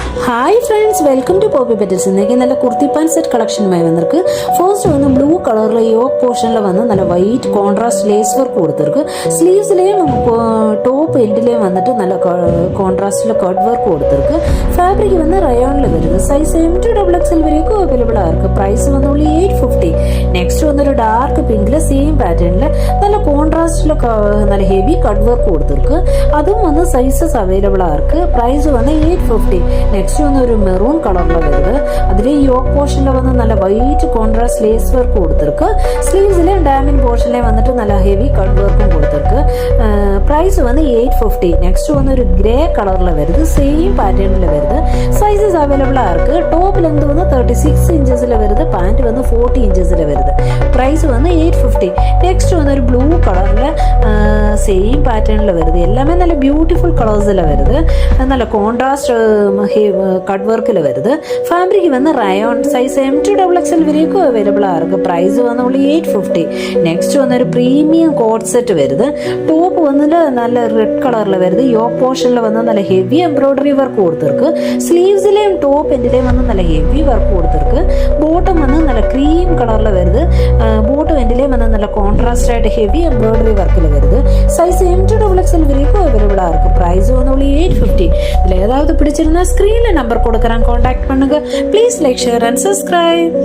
Hi friends, welcome to poppy petals. ഇന്നേക്ക് നല്ല kurti pant set കളക്ഷനുമായി വന്നിருக்கு. ഫസ്റ്റ് വന്ന് ബ്ലൂ കളറിൽ യോക്ക് പോർഷനിൽ വന്ന് നല്ല വൈറ്റ് കോൺട്രാസ്റ്റ് ലേസ് വർക്ക് കൊടുത്തിருக்கு. സ്ലീവ്സിലെയും ടോപ്പ് എൻഡിലെയും വന്നിട്ട് നല്ല കോൺട്രാസ്റ്റിൽ കട്ട് വർക്ക് കൊടുത്തിருக்கு. ഫാബ്രിക് വന്ന് റയോണിൽ വരുന്നത്. സൈസ് M2XXL വരെയൊക്കെ അവൈലബിൾ ആയിരിക്കും. പ്രൈസ് വന്ന് only 850. നെക്സ്റ്റ് വന്നൊരു ഡാർക്ക് പിങ്കിൽ സെയിം പാറ്റേണിൽ നല്ല കോൺട്രാസ്റ്റിൽ നല്ല ഹെവി കട്ട് വർക്ക് കൊടുത്തിருக்கு. അതും വന്ന് സൈസസ് അവൈലബിൾ ആയിരിക്കും. പ്രൈസ് വന്ന് 850. നെക്സ്റ്റ് വന്ന് ഒരു മെറൂൺ കളറിൽ വരുന്നത്. അതിലെ യോക്ക് പോർഷനിൽ വന്ന് നല്ല വൈറ്റ് കോൺട്രാസ്റ്റ് ലേസ് വർക്ക് കൊടുത്തിருக்கு. സ്ലീവ്സിലെ ഡാമിൻ പോർഷനിലെ വന്നിട്ട് നല്ല ഹെവി കട്ട് വർക്കും കൊടുത്തിருக்கு. പ്രൈസ് വന്ന് 850. നെക്സ്റ്റ് വന്ന് ഒരു ഗ്രേ കളറിൽ വരുന്നത്. സെയിം പാറ്റേണിൽ വരുന്നത്. സൈസസ് അവൈലബിൾ ആർക്ക്. ടോപ്പ് ലെങ്ത് വന്ന് 36 ഇഞ്ചസിൽ വരുന്നത്. പാൻറ് വന്ന് 40 ഇഞ്ചസിൽ വരുന്നത്. പ്രൈസ് വന്ന് 850. നെക്സ്റ്റ് വന്ന് ഒരു ബ്ലൂ കളറിൽ സെയിം പാറ്റേണിൽ വരുന്നത്. എല്ലാമേ നല്ല ബ്യൂട്ടിഫുൾ കളേഴ്സിലാണ് വരുന്നത്. നല്ല കോൺട്രാസ്റ്റ് കട്ട് വർക്കിൽ വരുന്നത്. ഫാബ്രിക് വന്ന് റയോൺ. സൈസ് M2XXL വരെയൊക്കെ അവൈലബിൾ ആയിരിക്കും. പ്രൈസ് വന്ന് only 850. നെക്സ്റ്റ് വന്നൊരു പ്രീമിയം കോട്ട് സെറ്റ് വരുന്നത്. ടോപ്പ് വന്നിട്ട് നല്ല റെഡ് കളറിൽ വരുന്നത്. യോക്ക് പോർഷനിൽ വന്ന് നല്ല ഹെവി എംബ്രോയിഡറി വർക്ക് കൊടുത്തിருக்கு. സ്ലീവ്സിലെയും ടോപ്പ് എൻഡിലെയും വന്ന് നല്ല ഹെവി വർക്ക് കൊടുത്തിருக்கு. ബോട്ടം വന്ന് നല്ല ക്രീം കളറിൽ വരുന്നത്. ബോട്ടം എൻഡിലെയും വന്ന് നല്ല കോൺട്രാസ്റ്റ് ആയിട്ട് ഹെവി എംബ്രോയിഡറി വർക്കിൽ വരുന്നത്. സൈസ് M2XXL വരെയൊക്കെ അവൈലബിൾ ആയിരിക്കും. പ്രൈസ് വന്ന് only 850. ഇതിൽ ஏதாவது பிடிச்சிருந்தா ஸ்க்ரீனில் நம்பர் கொடுக்குறேன், காண்டாக்ட் பண்ணுங்க. Please like, share and subscribe.